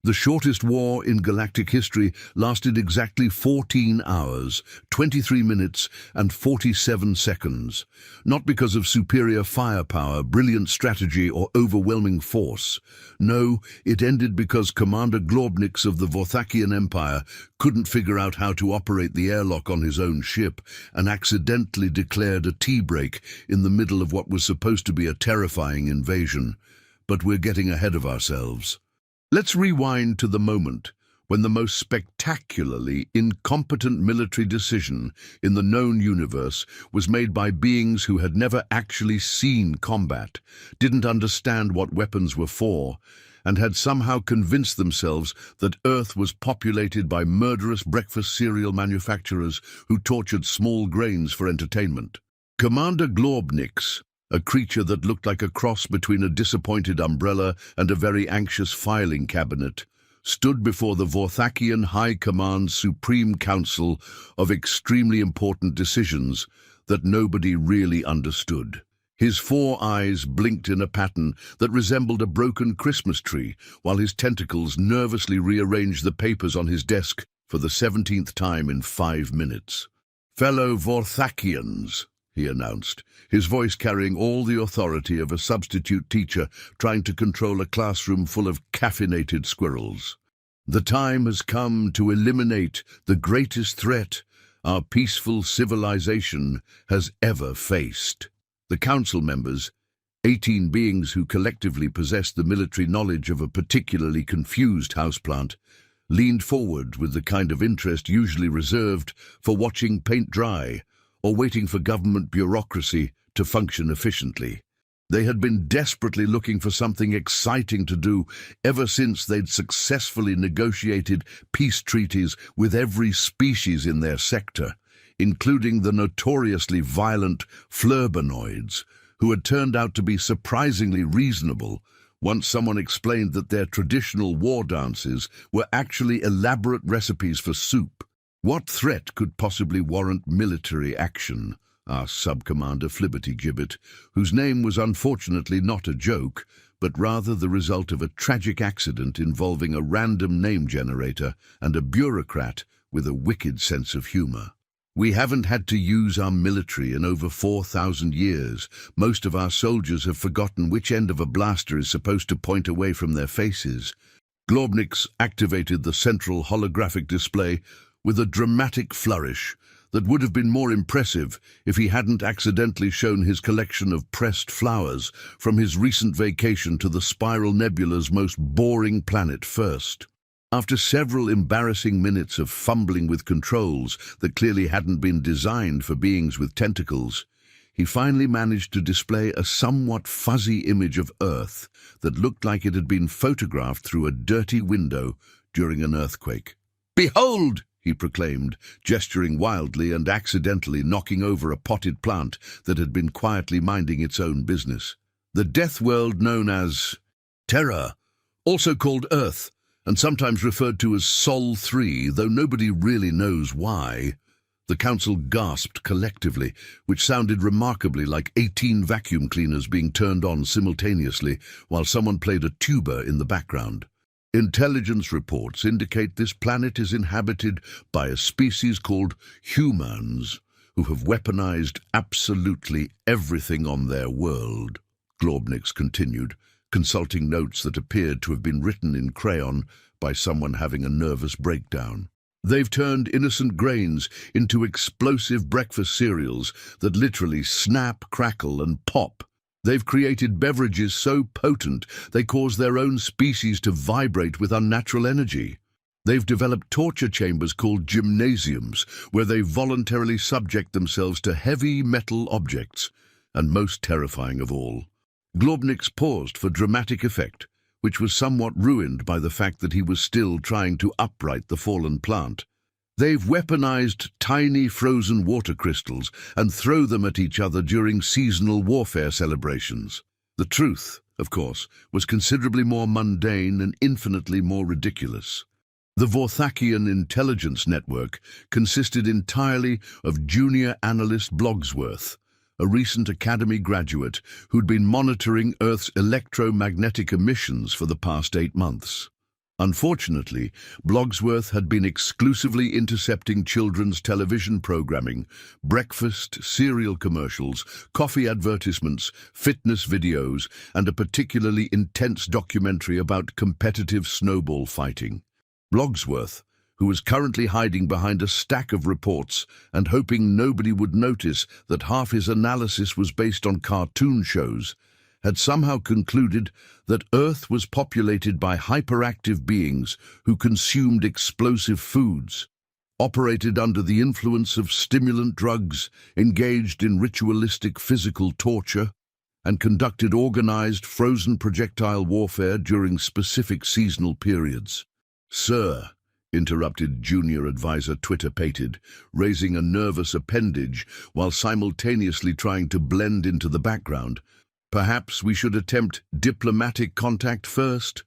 The shortest war in galactic history lasted exactly 14 hours, 23 minutes, and 47 seconds. Not because of superior firepower, brilliant strategy, or overwhelming force. No, it ended because Commander Globnix of the Vorthakian Empire couldn't figure out how to operate the airlock on his own ship and accidentally declared a tea break in the middle of what was supposed to be a terrifying invasion. But we're getting ahead of ourselves. Let's rewind to the moment when the most spectacularly incompetent military decision in the known universe was made by beings who had never actually seen combat, didn't understand what weapons were for, and had somehow convinced themselves that Earth was populated by murderous breakfast cereal manufacturers who tortured small grains for entertainment. Commander Globnix, a creature that looked like a cross between a disappointed umbrella and a very anxious filing cabinet, stood before the Vorthakian High Command's Supreme Council of extremely important decisions that nobody really understood. His 4 eyes blinked in a pattern that resembled a broken Christmas tree, while his tentacles nervously rearranged the papers on his desk for the 17th time in 5 minutes. "Fellow Vorthakians," he announced, his voice carrying all the authority of a substitute teacher trying to control a classroom full of caffeinated squirrels. "The time has come to eliminate the greatest threat our peaceful civilization has ever faced." The council members, 18 beings who collectively possessed the military knowledge of a particularly confused houseplant, leaned forward with the kind of interest usually reserved for watching paint dry or waiting for government bureaucracy to function efficiently. They had been desperately looking for something exciting to do ever since they'd successfully negotiated peace treaties with every species in their sector, including the notoriously violent flurbanoids, who had turned out to be surprisingly reasonable once someone explained that their traditional war dances were actually elaborate recipes for soup. "What threat could possibly warrant military action?" asked Sub-Commander Flibberty-Gibbet, whose name was unfortunately not a joke, but rather the result of a tragic accident involving a random name generator and a bureaucrat with a wicked sense of humor. "We haven't had to use our military in over 4,000 years. Most of our soldiers have forgotten which end of a blaster is supposed to point away from their faces." Globnix activated the central holographic display with a dramatic flourish that would have been more impressive if he hadn't accidentally shown his collection of pressed flowers from his recent vacation to the Spiral Nebula's most boring planet first. After several embarrassing minutes of fumbling with controls that clearly hadn't been designed for beings with tentacles, he finally managed to display a somewhat fuzzy image of Earth that looked like it had been photographed through a dirty window during an earthquake. "Behold!" he proclaimed, gesturing wildly and accidentally knocking over a potted plant that had been quietly minding its own business. "The death world known as Terra, also called Earth, and sometimes referred to as Sol 3, though nobody really knows why." The council gasped collectively, which sounded remarkably like 18 vacuum cleaners being turned on simultaneously while someone played a tuba in the background. "Intelligence reports indicate this planet is inhabited by a species called humans, who have weaponized absolutely everything on their world," Globnix continued, consulting notes that appeared to have been written in crayon by someone having a nervous breakdown. "They've turned innocent grains into explosive breakfast cereals that literally snap, crackle, and pop. They've created beverages so potent they cause their own species to vibrate with unnatural energy. They've developed torture chambers called gymnasiums, where they voluntarily subject themselves to heavy metal objects. And most terrifying of all," Globnix paused for dramatic effect, which was somewhat ruined by the fact that he was still trying to upright the fallen plant. "They've weaponized tiny frozen water crystals and throw them at each other during seasonal warfare celebrations." The truth, of course, was considerably more mundane and infinitely more ridiculous. The Vorthakian Intelligence Network consisted entirely of junior analyst Blogsworth, a recent Academy graduate who'd been monitoring Earth's electromagnetic emissions for the past 8 months. Unfortunately, Blogsworth had been exclusively intercepting children's television programming, breakfast, cereal commercials, coffee advertisements, fitness videos, and a particularly intense documentary about competitive snowball fighting. Blogsworth, who was currently hiding behind a stack of reports and hoping nobody would notice that half his analysis was based on cartoon shows, had somehow concluded that Earth was populated by hyperactive beings who consumed explosive foods, operated under the influence of stimulant drugs, engaged in ritualistic physical torture, and conducted organized frozen projectile warfare during specific seasonal periods. "Sir," interrupted junior advisor Twitter-pated, raising a nervous appendage while simultaneously trying to blend into the background, "perhaps we should attempt diplomatic contact first?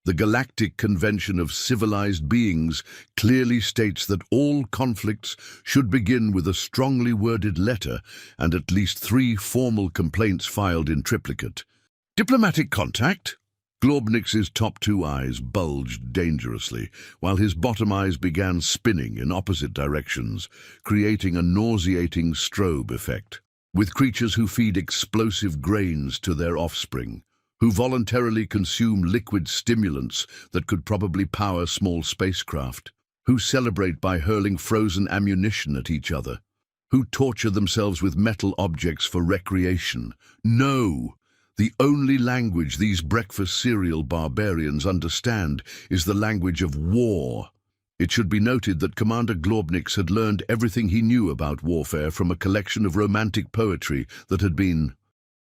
The Galactic Convention of Civilized Beings clearly states that all conflicts should begin with a strongly worded letter and at least 3 formal complaints filed in triplicate." "Diplomatic contact?" Globnix's top 2 eyes bulged dangerously, while his bottom eyes began spinning in opposite directions, creating a nauseating strobe effect. "With creatures who feed explosive grains to their offspring, who voluntarily consume liquid stimulants that could probably power small spacecraft, who celebrate by hurling frozen ammunition at each other, who torture themselves with metal objects for recreation. No! The only language these breakfast cereal barbarians understand is the language of war." It should be noted that Commander Globnix had learned everything he knew about warfare from a collection of romantic poetry that had been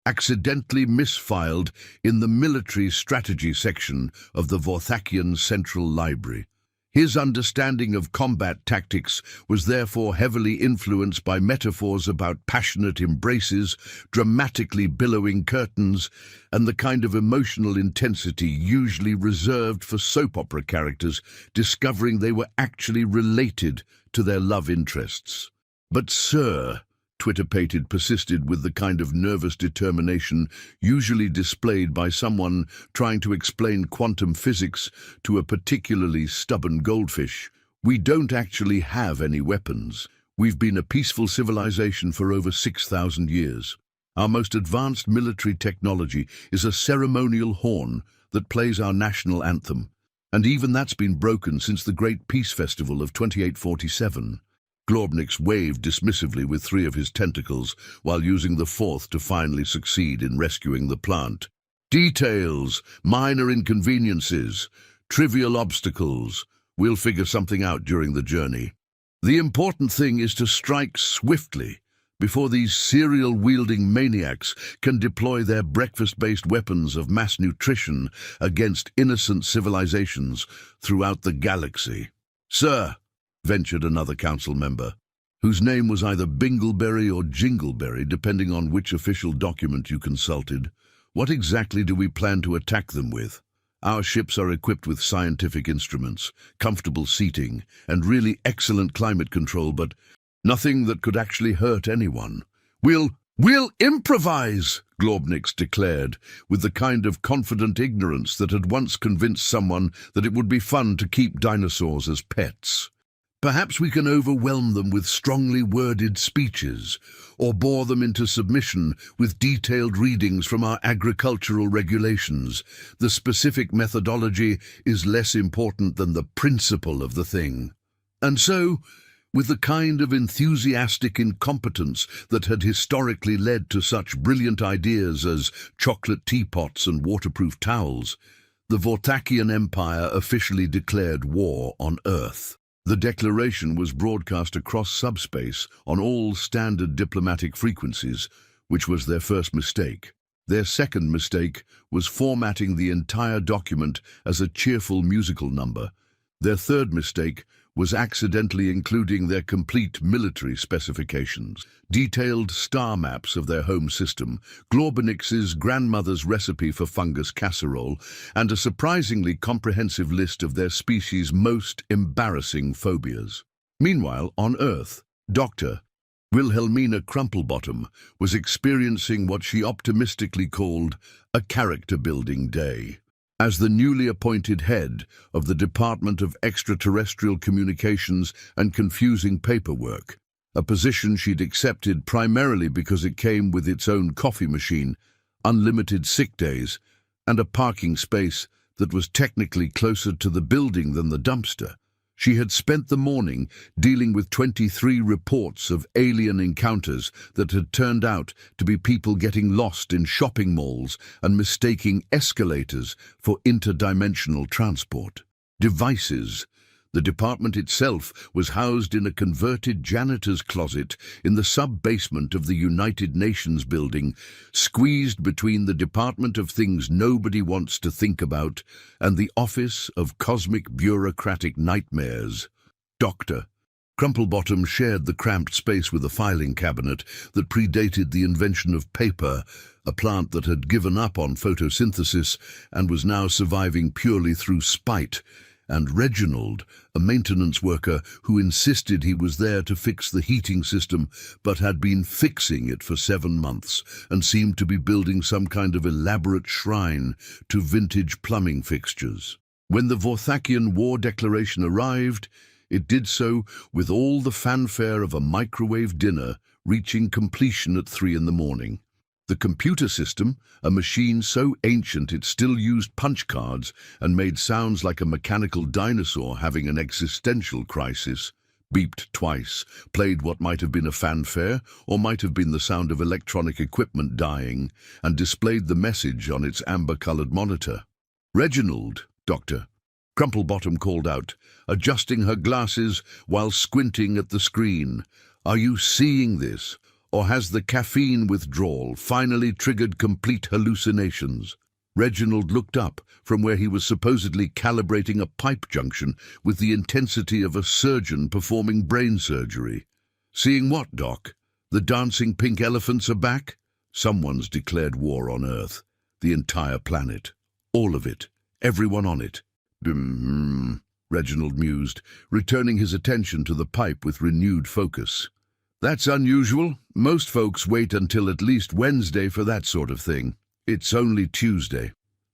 accidentally misfiled in the military strategy section of the Vorthakian Central Library. His understanding of combat tactics was therefore heavily influenced by metaphors about passionate embraces, dramatically billowing curtains, and the kind of emotional intensity usually reserved for soap opera characters discovering they were actually related to their love interests. "But sir," Twitter-pated persisted with the kind of nervous determination usually displayed by someone trying to explain quantum physics to a particularly stubborn goldfish, "we don't actually have any weapons. We've been a peaceful civilization for over 6,000 years. Our most advanced military technology is a ceremonial horn that plays our national anthem, and even that's been broken since the Great Peace Festival of 2847. Globnix waved dismissively with 3 of his tentacles, while using the 4th to finally succeed in rescuing the plant. "Details, minor inconveniences, trivial obstacles. We'll figure something out during the journey. The important thing is to strike swiftly, before these cereal-wielding maniacs can deploy their breakfast-based weapons of mass nutrition against innocent civilizations throughout the galaxy." "Sir," ventured another council member, whose name was either Bingleberry or Jingleberry, depending on which official document you consulted, "what exactly do we plan to attack them with? Our ships are equipped with scientific instruments, comfortable seating, and really excellent climate control, but nothing that could actually hurt anyone. We'll improvise," Globnix declared, with the kind of confident ignorance that had once convinced someone that it would be fun to keep dinosaurs as pets. "Perhaps we can overwhelm them with strongly worded speeches, or bore them into submission with detailed readings from our agricultural regulations. The specific methodology is less important than the principle of the thing." And so, with the kind of enthusiastic incompetence that had historically led to such brilliant ideas as chocolate teapots and waterproof towels, the Vorthakian Empire officially declared war on Earth. The declaration was broadcast across subspace on all standard diplomatic frequencies, which was their first mistake. Their second mistake was formatting the entire document as a cheerful musical number. Their third mistake was accidentally including their complete military specifications, detailed star maps of their home system, Globnix's grandmother's recipe for fungus casserole, and a surprisingly comprehensive list of their species' most embarrassing phobias. Meanwhile, on Earth, Dr. Wilhelmina Crumplebottom was experiencing what she optimistically called a character-building day. As the newly appointed head of the Department of Extraterrestrial Communications and Confusing Paperwork, a position she'd accepted primarily because it came with its own coffee machine, unlimited sick days, and a parking space that was technically closer to the building than the dumpster. She had spent the morning dealing with 23 reports of alien encounters that had turned out to be people getting lost in shopping malls and mistaking escalators for interdimensional transport devices. The department itself was housed in a converted janitor's closet in the sub-basement of the United Nations building, squeezed between the Department of Things Nobody Wants to Think About and the Office of Cosmic Bureaucratic Nightmares. Dr. Crumplebottom shared the cramped space with a filing cabinet that predated the invention of paper, a plant that had given up on photosynthesis and was now surviving purely through spite, and Reginald, a maintenance worker who insisted he was there to fix the heating system but had been fixing it for 7 months and seemed to be building some kind of elaborate shrine to vintage plumbing fixtures. When the Vorthakian War Declaration arrived, it did so with all the fanfare of a microwave dinner reaching completion at 3 in the morning. The computer system, a machine so ancient it still used punch cards and made sounds like a mechanical dinosaur having an existential crisis, beeped twice, played what might have been a fanfare or might have been the sound of electronic equipment dying, and displayed the message on its amber-colored monitor. "Reginald, Doctor," Crumplebottom called out, adjusting her glasses while squinting at the screen. "Are you seeing this? Or has the caffeine withdrawal finally triggered complete hallucinations?" Reginald looked up from where he was supposedly calibrating a pipe junction with the intensity of a surgeon performing brain surgery. "Seeing what, Doc? The dancing pink elephants are back? Someone's declared war on Earth. The entire planet. All of it. Everyone on it." Reginald mused, returning his attention to the pipe with renewed focus. "That's unusual. Most folks wait until at least Wednesday for that sort of thing. It's only Tuesday."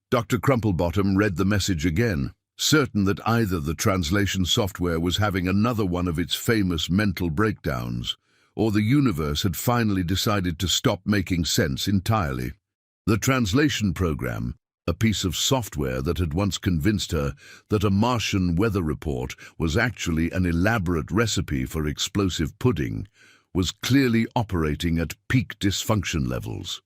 Dr. Crumplebottom read the message again, certain that either the translation software was having another one of its famous mental breakdowns, or the universe had finally decided to stop making sense entirely. The translation program, a piece of software that had once convinced her that a Martian weather report was actually an elaborate recipe for explosive pudding, was clearly operating at peak dysfunction levels.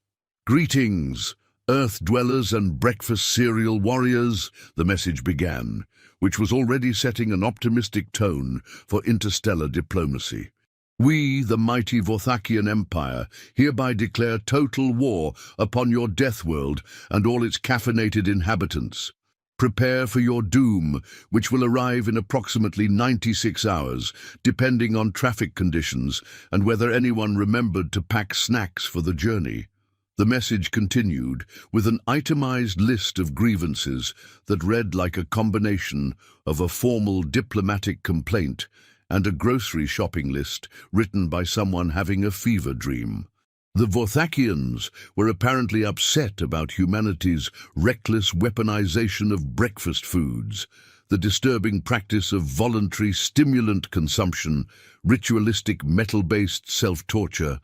"Greetings, Earth dwellers and breakfast cereal warriors," the message began, which was already setting an optimistic tone for interstellar diplomacy. "We, the mighty Vorthakian Empire, hereby declare total war upon your death world and all its caffeinated inhabitants. Prepare for your doom, which will arrive in approximately 96 hours, depending on traffic conditions and whether anyone remembered to pack snacks for the journey." The message continued with an itemized list of grievances that read like a combination of a formal diplomatic complaint and a grocery shopping list written by someone having a fever dream. The Vorthakians were apparently upset about humanity's reckless weaponization of breakfast foods, the disturbing practice of voluntary stimulant consumption, ritualistic metal-based self-torture,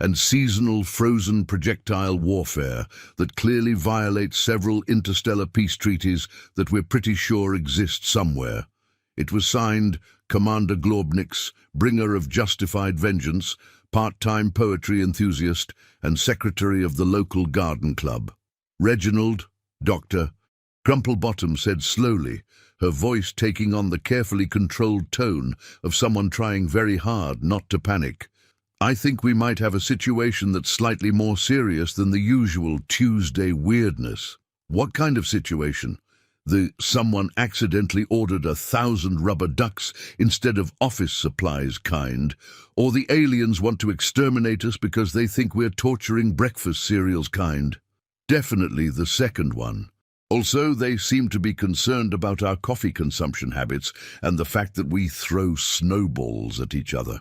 and seasonal frozen projectile warfare that clearly violates several interstellar peace treaties that we're pretty sure exist somewhere. It was signed Commander Globnix, bringer of justified vengeance, part-time poetry enthusiast, and secretary of the local garden club. "Reginald, Doctor," Crumplebottom said slowly, her voice taking on the carefully controlled tone of someone trying very hard not to panic. "I think we might have a situation that's slightly more serious than the usual Tuesday weirdness." "What kind of situation? The someone accidentally ordered 1,000 rubber ducks instead of office supplies kind, or the aliens want to exterminate us because they think we're torturing breakfast cereals kind?" "Definitely the second one. Also, they seem to be concerned about our coffee consumption habits and the fact that we throw snowballs at each other."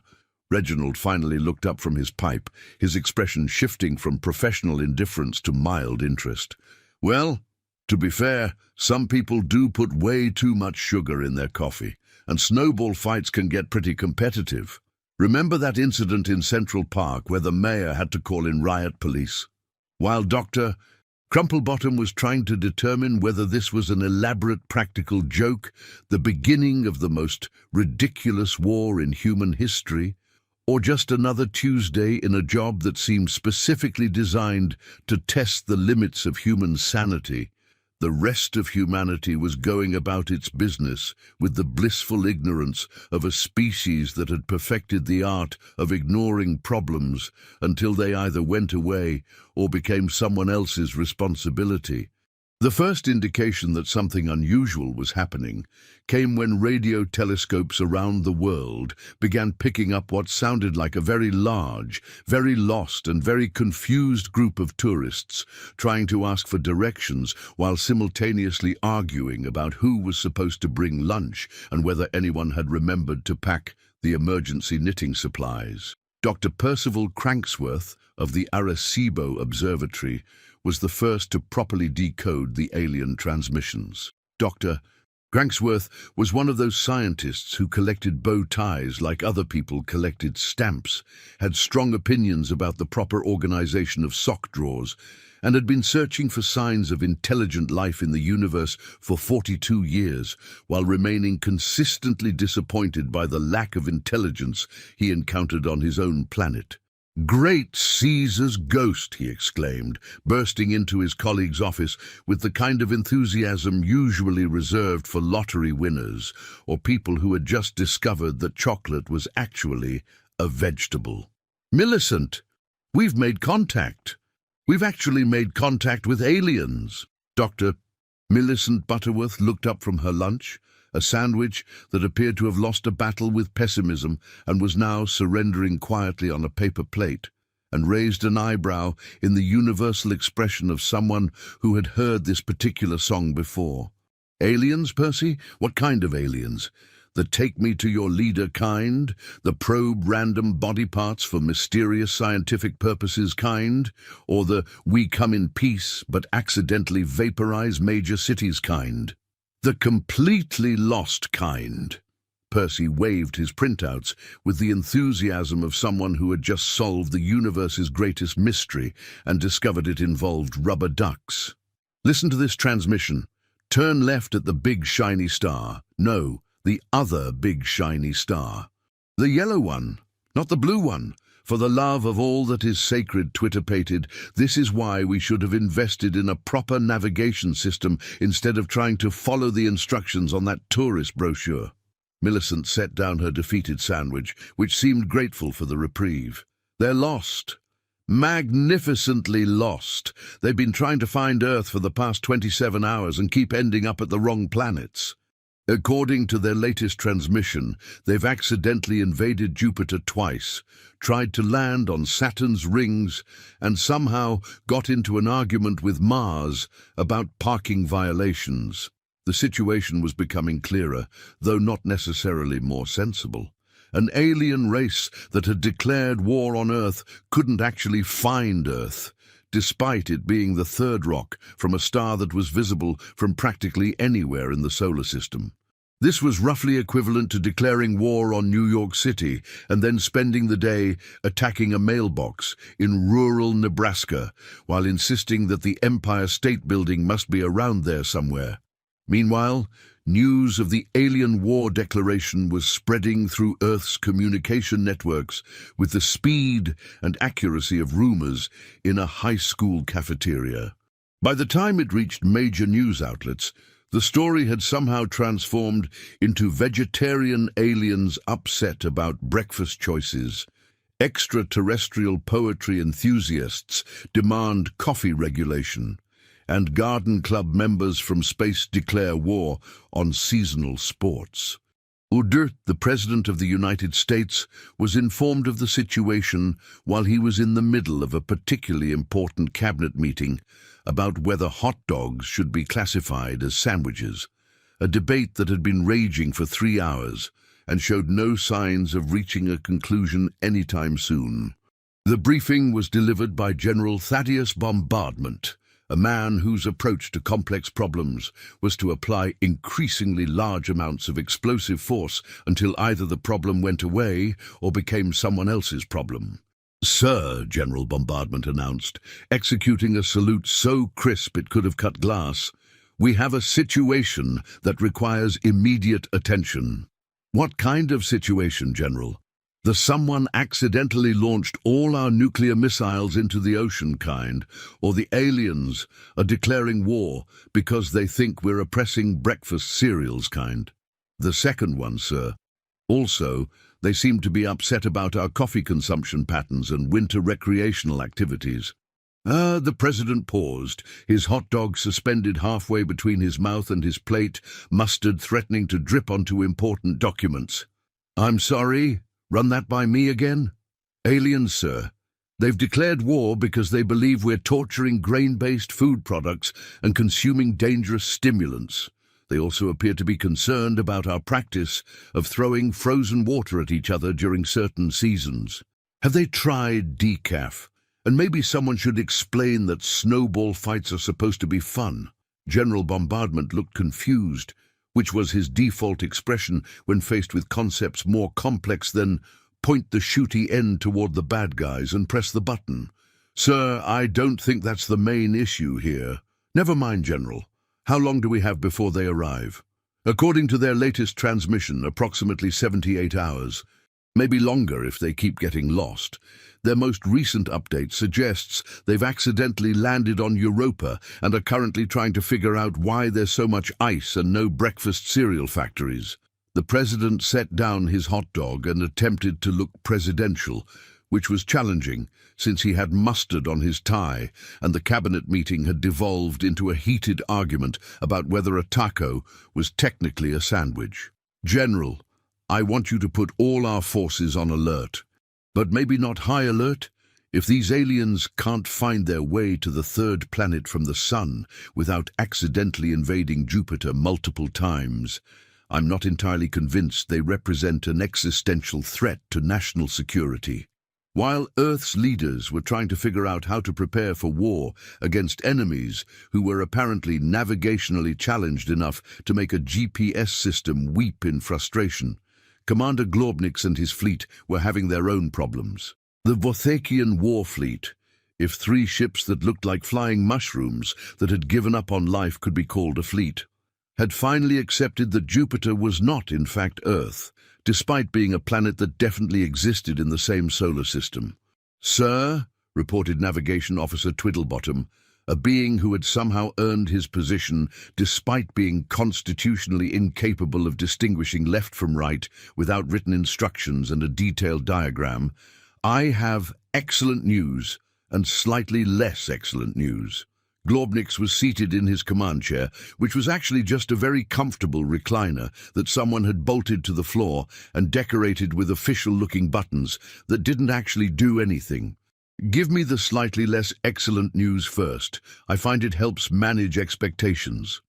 Reginald finally looked up from his pipe, his expression shifting from professional indifference to mild interest. "Well, To be fair, some people do put way too much sugar in their coffee, and snowball fights can get pretty competitive. Remember that incident in Central Park where the mayor had to call in riot police? While Dr. Crumplebottom was trying to determine whether this was an elaborate practical joke, the beginning of the most ridiculous war in human history, or just another Tuesday in a job that seemed specifically designed to test the limits of human sanity, the rest of humanity was going about its business with the blissful ignorance of a species that had perfected the art of ignoring problems until they either went away or became someone else's responsibility. The first indication that something unusual was happening came when radio telescopes around the world began picking up what sounded like a very large, very lost and very confused group of tourists trying to ask for directions while simultaneously arguing about who was supposed to bring lunch and whether anyone had remembered to pack the emergency knitting supplies. Dr. Percival Cranksworth of the Arecibo Observatory was the first to properly decode the alien transmissions. Dr. Cranksworth was one of those scientists who collected bow ties like other people collected stamps, had strong opinions about the proper organization of sock drawers, and had been searching for signs of intelligent life in the universe for 42 years, while remaining consistently disappointed by the lack of intelligence he encountered on his own planet. "Great Caesar's ghost!" he exclaimed, bursting into his colleague's office with the kind of enthusiasm usually reserved for lottery winners or people who had just discovered that chocolate was actually a vegetable. "Millicent, we've made contact. We've actually made contact with aliens." Dr. Millicent Butterworth looked up from her lunch, a sandwich that appeared to have lost a battle with pessimism and was now surrendering quietly on a paper plate, and raised an eyebrow in the universal expression of someone who had heard this particular song before. "Aliens, Percy? What kind of aliens? The take-me-to-your-leader kind? The probe random body parts for mysterious scientific purposes kind? Or the we come in peace but accidentally vaporize major cities kind? The completely lost kind." Percy waved his printouts with the enthusiasm of someone who had just solved the universe's greatest mystery and discovered it involved rubber ducks. "Listen to this transmission. Turn left at the big shiny star. No, the other big shiny star. The yellow one, not the blue one. For the love of all that is sacred," twitterpated, "this is why we should have invested in a proper navigation system instead of trying to follow the instructions on that tourist brochure." Millicent set down her defeated sandwich, which seemed grateful for the reprieve. "They're lost. Magnificently lost. They've been trying to find Earth for the past 27 hours and keep ending up at the wrong planets. According to their latest transmission, they've accidentally invaded Jupiter twice, tried to land on Saturn's rings, and somehow got into an argument with Mars about parking violations. The situation was becoming clearer, though not necessarily more sensible. An alien race that had declared war on Earth couldn't actually find Earth, despite it being the third rock from a star that was visible from practically anywhere in the solar system. This was roughly equivalent to declaring war on New York City and then spending the day attacking a mailbox in rural Nebraska while insisting that the Empire State Building must be around there somewhere. Meanwhile, news of the alien war declaration was spreading through Earth's communication networks with the speed and accuracy of rumors in a high school cafeteria. By the time it reached major news outlets, the story had somehow transformed into vegetarian aliens upset about breakfast choices. Extraterrestrial poetry enthusiasts demand coffee regulation, and garden club members from space declare war on seasonal sports. Udert, the President of the United States, was informed of the situation while he was in the middle of a particularly important cabinet meeting about whether hot dogs should be classified as sandwiches, a debate that had been raging for 3 hours and showed no signs of reaching a conclusion anytime soon. The briefing was delivered by General Thaddeus Bombardment, a man whose approach to complex problems was to apply increasingly large amounts of explosive force until either the problem went away or became someone else's problem. "Sir," General Bombardment announced, executing a salute so crisp it could have cut glass, "we have a situation that requires immediate attention." "What kind of situation, General?" "The someone accidentally launched all our nuclear missiles into the ocean kind, or the aliens are declaring war because they think we're oppressing breakfast cereals kind." "The second one, sir. Also, they seem to be upset about our coffee consumption patterns and winter recreational activities." The president paused, his hot dog suspended halfway between his mouth and his plate, mustard threatening to drip onto important documents. "I'm sorry, run that by me again?" "Aliens, sir. They've declared war because they believe we're torturing grain-based food products and consuming dangerous stimulants. They also appear to be concerned about our practice of throwing frozen water at each other during certain seasons. Have they tried decaf? And maybe someone should explain that snowball fights are supposed to be fun." General Bombardment looked confused, which was his default expression when faced with concepts more complex than "point the shooty end toward the bad guys and press the button." "Sir, I don't think that's the main issue here." "Never mind, General. How long do we have before they arrive?" "According to their latest transmission, approximately 78 hours. Maybe longer if they keep getting lost. Their most recent update suggests they've accidentally landed on Europa and are currently trying to figure out why there's so much ice and no breakfast cereal factories." The president set down his hot dog and attempted to look presidential, which was challenging since he had mustard on his tie and the cabinet meeting had devolved into a heated argument about whether a taco was technically a sandwich. "General, I want you to put all our forces on alert. But maybe not high alert? If these aliens can't find their way to the third planet from the sun without accidentally invading Jupiter multiple times, I'm not entirely convinced they represent an existential threat to national security." While Earth's leaders were trying to figure out how to prepare for war against enemies who were apparently navigationally challenged enough to make a GPS system weep in frustration, Commander Globnix and his fleet were having their own problems. The Vothakian war fleet, if 3 ships that looked like flying mushrooms that had given up on life could be called a fleet, had finally accepted that Jupiter was not in fact Earth, despite being a planet that definitely existed in the same solar system. "Sir," reported Navigation Officer Twiddlebottom, a being who had somehow earned his position despite being constitutionally incapable of distinguishing left from right without written instructions and a detailed diagram, "I have excellent news and slightly less excellent news." Globnix was seated in his command chair, which was actually just a very comfortable recliner that someone had bolted to the floor and decorated with official-looking buttons that didn't actually do anything. "Give me the slightly less excellent news first. I find it helps manage expectations."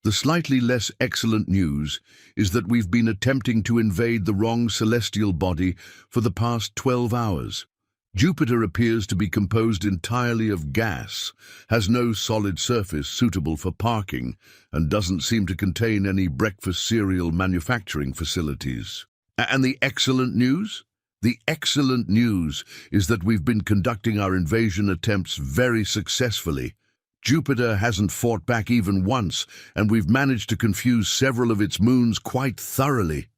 "The slightly less excellent news is that we've been attempting to invade the wrong celestial body for the past 12 hours. Jupiter appears to be composed entirely of gas, has no solid surface suitable for parking, and doesn't seem to contain any breakfast cereal manufacturing facilities." "And the excellent news?" "The excellent news is that we've been conducting our invasion attempts very successfully. Jupiter hasn't fought back even once, and we've managed to confuse several of its moons quite thoroughly."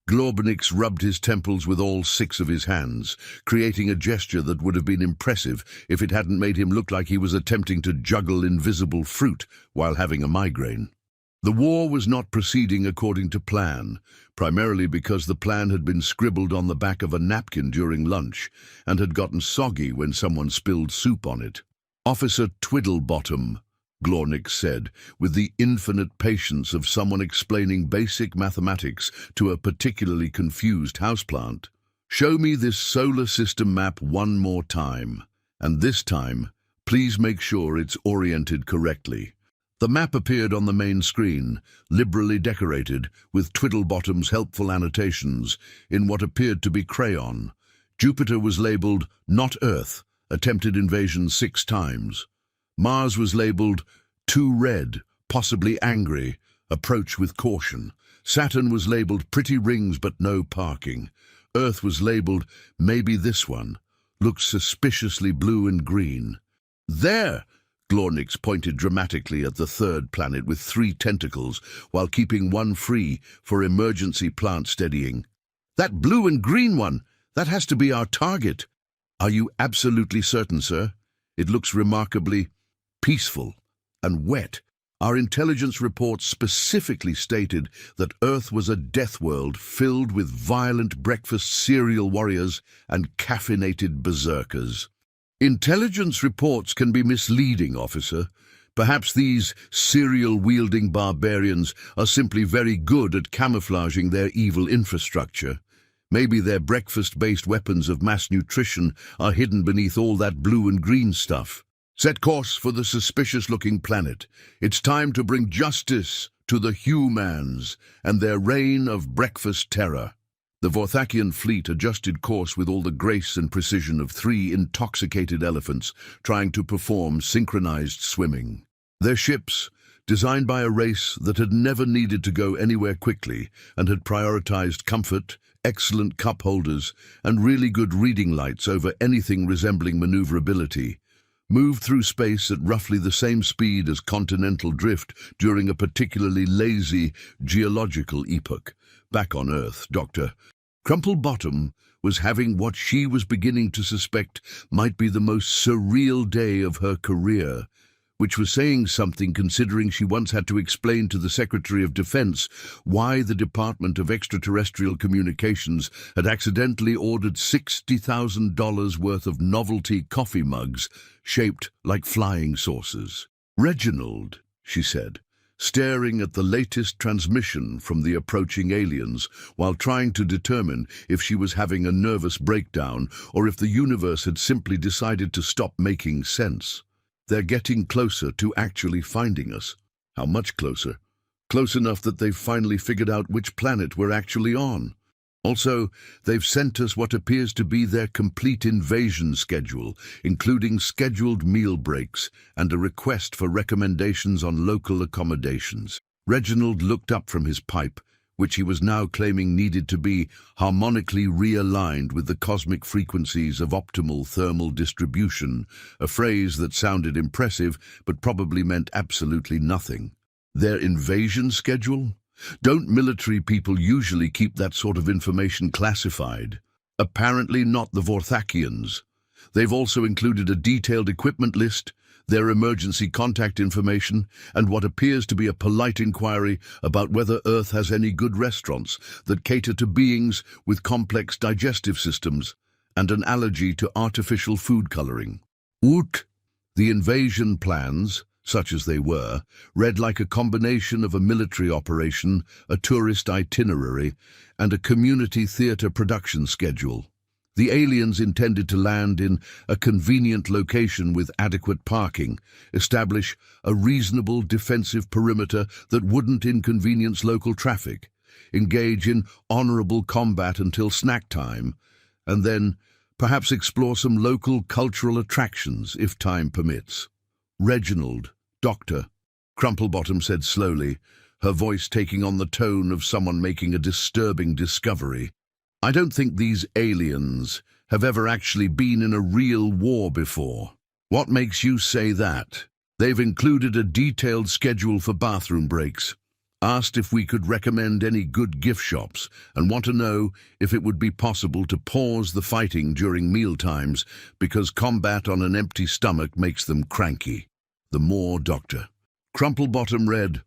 Globnix rubbed his temples with all 6 of his hands, creating a gesture that would have been impressive if it hadn't made him look like he was attempting to juggle invisible fruit while having a migraine. The war was not proceeding according to plan, primarily because the plan had been scribbled on the back of a napkin during lunch and had gotten soggy when someone spilled soup on it. "Officer Twiddlebottom," Glornix said, with the infinite patience of someone explaining basic mathematics to a particularly confused houseplant, "show me this solar system map one more time, and this time, please make sure it's oriented correctly." The map appeared on the main screen, liberally decorated, with Twiddlebottom's helpful annotations, in what appeared to be crayon. Jupiter was labeled "Not Earth, attempted invasion 6 times." Mars was labeled too red, possibly angry, approach with caution. Saturn was labeled pretty rings but no parking. Earth was labeled maybe this one, looks suspiciously blue and green. There! Glornix pointed dramatically at the third planet with 3 tentacles, while keeping one free for emergency plant steadying. That blue and green one, that has to be our target. Are you absolutely certain, sir? It looks remarkably peaceful and wet. Our intelligence reports specifically stated that Earth was a death world filled with violent breakfast cereal warriors and caffeinated berserkers. Intelligence reports can be misleading, officer. Perhaps these cereal-wielding barbarians are simply very good at camouflaging their evil infrastructure. Maybe their breakfast-based weapons of mass nutrition are hidden beneath all that blue and green stuff. Set course for the suspicious-looking planet. It's time to bring justice to the humans and their reign of breakfast terror. The Vorthakian fleet adjusted course with all the grace and precision of 3 intoxicated elephants trying to perform synchronized swimming. Their ships, designed by a race that had never needed to go anywhere quickly and had prioritized comfort, excellent cup holders, and really good reading lights over anything resembling maneuverability, moved through space at roughly the same speed as continental drift during a particularly lazy geological epoch. Back on Earth, Dr. Crumplebottom was having what she was beginning to suspect might be the most surreal day of her career, which was saying something considering she once had to explain to the Secretary of Defense why the Department of Extraterrestrial Communications had accidentally ordered $60,000 worth of novelty coffee mugs shaped like flying saucers. "Reginald," she said, staring at the latest transmission from the approaching aliens while trying to determine if she was having a nervous breakdown or if the universe had simply decided to stop making sense. "They're getting closer to actually finding us." "How much closer?" "Close enough that they've finally figured out which planet we're actually on. Also, they've sent us what appears to be their complete invasion schedule, including scheduled meal breaks and a request for recommendations on local accommodations." Reginald looked up from his pipe, which he was now claiming needed to be harmonically realigned with the cosmic frequencies of optimal thermal distribution, a phrase that sounded impressive but probably meant absolutely nothing. Their invasion schedule? Don't military people usually keep that sort of information classified? Apparently not the Vorthakians. They've also included a detailed equipment list, their emergency contact information, and what appears to be a polite inquiry about whether Earth has any good restaurants that cater to beings with complex digestive systems and an allergy to artificial food coloring. Oot! The invasion plans, such as they were, read like a combination of a military operation, a tourist itinerary, and a community theater production schedule. The aliens intended to land in a convenient location with adequate parking, establish a reasonable defensive perimeter that wouldn't inconvenience local traffic, engage in honorable combat until snack time, and then perhaps explore some local cultural attractions if time permits. "Reginald, Doctor," Crumplebottom said slowly, her voice taking on the tone of someone making a disturbing discovery. "I don't think these aliens have ever actually been in a real war before." "What makes you say that?" "They've included a detailed schedule for bathroom breaks, asked if we could recommend any good gift shops, and want to know if it would be possible to pause the fighting during meal times because combat on an empty stomach makes them cranky." The more, Doctor. Crumplebottom read,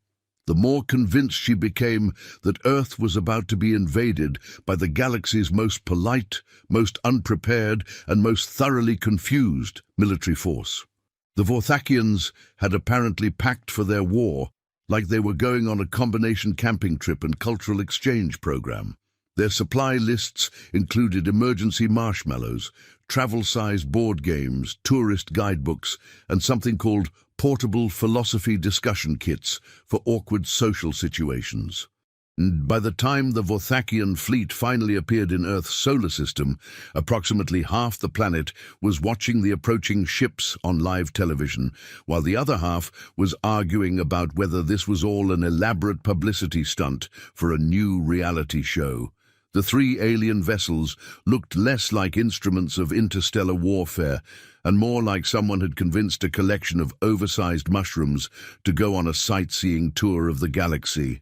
the more convinced she became that Earth was about to be invaded by the galaxy's most polite, most unprepared, and most thoroughly confused military force. The Vorthakians had apparently packed for their war like they were going on a combination camping trip and cultural exchange program. Their supply lists included emergency marshmallows, travel-sized board games, tourist guidebooks, and something called portable philosophy discussion kits for awkward social situations. And by the time the Vorthakian fleet finally appeared in Earth's solar system, approximately half the planet was watching the approaching ships on live television, while the other half was arguing about whether this was all an elaborate publicity stunt for a new reality show. The three alien vessels looked less like instruments of interstellar warfare and more like someone had convinced a collection of oversized mushrooms to go on a sightseeing tour of the galaxy.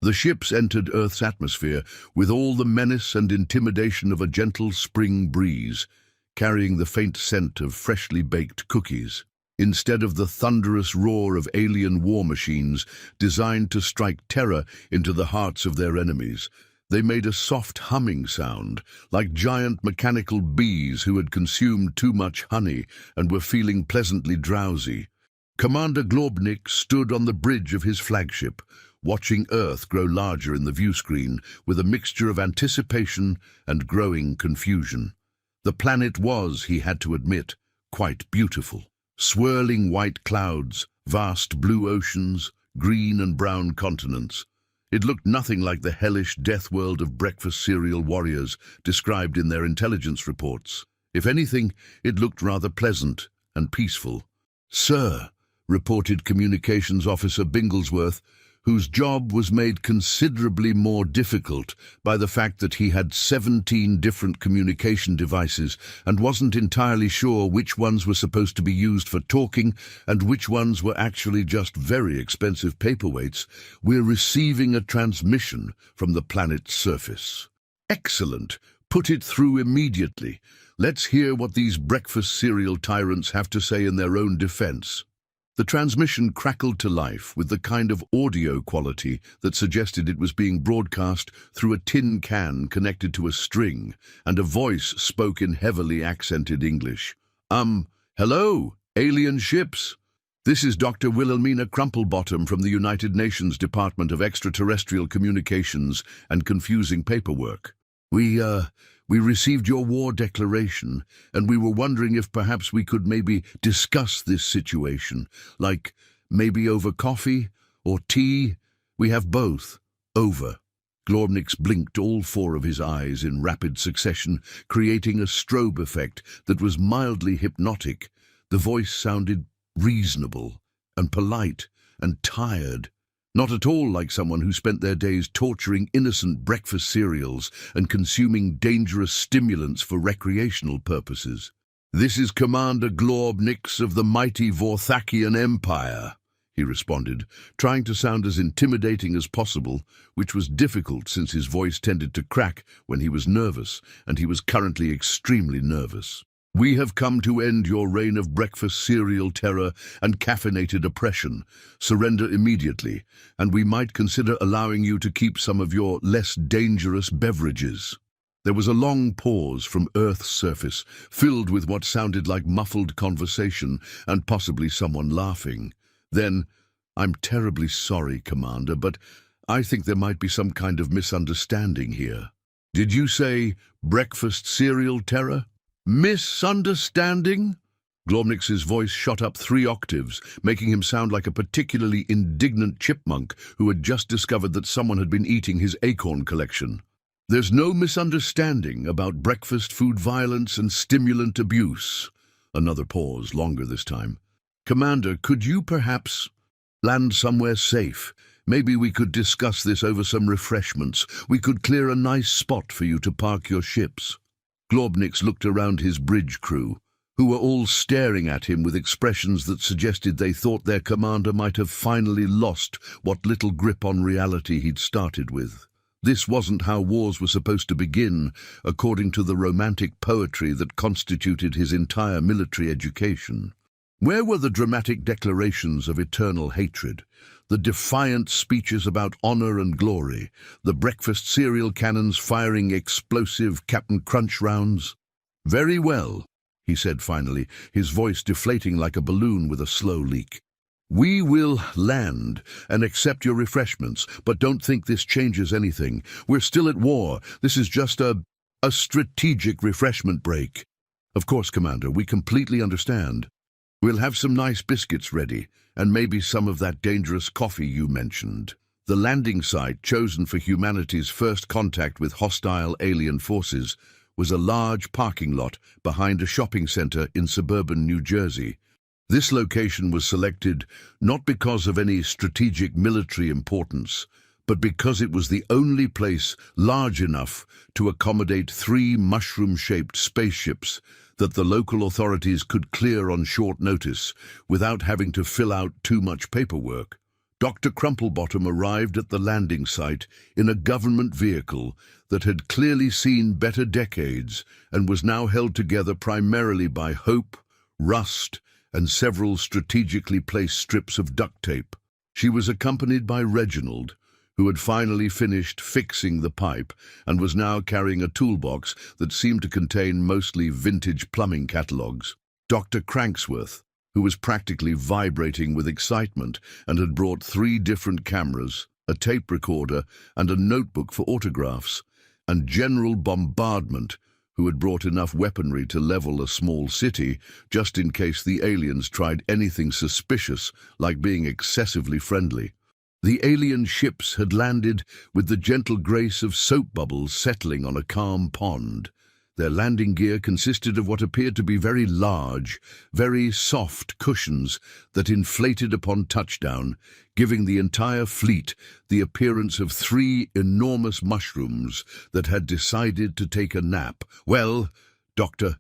The ships entered Earth's atmosphere with all the menace and intimidation of a gentle spring breeze, carrying the faint scent of freshly baked cookies, instead of the thunderous roar of alien war machines designed to strike terror into the hearts of their enemies. They made a soft humming sound, like giant mechanical bees who had consumed too much honey and were feeling pleasantly drowsy. Commander Globnik stood on the bridge of his flagship, watching Earth grow larger in the viewscreen with a mixture of anticipation and growing confusion. The planet was, he had to admit, quite beautiful. Swirling white clouds, vast blue oceans, green and brown continents. It looked nothing like the hellish death world of breakfast cereal warriors described in their intelligence reports. If anything, it looked rather pleasant and peaceful. "Sir," reported Communications Officer Binglesworth, whose job was made considerably more difficult by the fact that he had 17 different communication devices and wasn't entirely sure which ones were supposed to be used for talking and which ones were actually just very expensive paperweights. "We're receiving a transmission from the planet's surface." "Excellent. Put it through immediately. Let's hear what these breakfast cereal tyrants have to say in their own defense." The transmission crackled to life with the kind of audio quality that suggested it was being broadcast through a tin can connected to a string, and a voice spoke in heavily accented English. Hello, alien ships. This is Dr. Wilhelmina Crumplebottom from the United Nations Department of Extraterrestrial Communications and Confusing Paperwork. We received your war declaration, and we were wondering if perhaps we could maybe discuss this situation, like maybe over coffee or tea. We have both. Over. Globnix blinked all four of his eyes in rapid succession, creating a strobe effect that was mildly hypnotic. The voice sounded reasonable and polite and tired. Not at all like someone who spent their days torturing innocent breakfast cereals and consuming dangerous stimulants for recreational purposes. "This is Commander Globnix of the mighty Vorthakian Empire," he responded, trying to sound as intimidating as possible, which was difficult since his voice tended to crack when he was nervous, and he was currently extremely nervous. "We have come to end your reign of breakfast cereal terror and caffeinated oppression. Surrender immediately, and we might consider allowing you to keep some of your less dangerous beverages." There was a long pause from Earth's surface, filled with what sounded like muffled conversation and possibly someone laughing. Then, "I'm terribly sorry, Commander, but I think there might be some kind of misunderstanding here." "Did you say breakfast cereal terror?" "Misunderstanding?" Globnix's voice shot up 3 octaves, making him sound like a particularly indignant chipmunk who had just discovered that someone had been eating his acorn collection. "There's no misunderstanding about breakfast food violence and stimulant abuse." Another pause, longer this time. "Commander, could you perhaps land somewhere safe? Maybe we could discuss this over some refreshments. We could clear a nice spot for you to park your ships." Globnix looked around his bridge crew, who were all staring at him with expressions that suggested they thought their commander might have finally lost what little grip on reality he'd started with. This wasn't how wars were supposed to begin, according to the romantic poetry that constituted his entire military education. Where were the dramatic declarations of eternal hatred, the defiant speeches about honor and glory, the breakfast cereal cannons firing explosive Captain Crunch rounds? "Very well," he said finally, his voice deflating like a balloon with a slow leak. "We will land and accept your refreshments, but don't think this changes anything. We're still at war. This is just a strategic refreshment break." "Of course, Commander, we completely understand. We'll have some nice biscuits ready, and maybe some of that dangerous coffee you mentioned." The landing site chosen for humanity's first contact with hostile alien forces was a large parking lot behind a shopping center in suburban New Jersey. This location was selected not because of any strategic military importance, but because it was the only place large enough to accommodate 3 mushroom-shaped spaceships that the local authorities could clear on short notice without having to fill out too much paperwork. Dr. Crumplebottom arrived at the landing site in a government vehicle that had clearly seen better decades and was now held together primarily by hope, rust, and several strategically placed strips of duct tape. She was accompanied by Reginald, who had finally finished fixing the pipe and was now carrying a toolbox that seemed to contain mostly vintage plumbing catalogues. Dr. Cranksworth, who was practically vibrating with excitement and had brought 3 different cameras, a tape recorder, and a notebook for autographs, and General Bombardment, who had brought enough weaponry to level a small city just in case the aliens tried anything suspicious, like being excessively friendly. The alien ships had landed with the gentle grace of soap bubbles settling on a calm pond. Their landing gear consisted of what appeared to be very large, very soft cushions that inflated upon touchdown, giving the entire fleet the appearance of 3 enormous mushrooms that had decided to take a nap. "Well, Doctor,"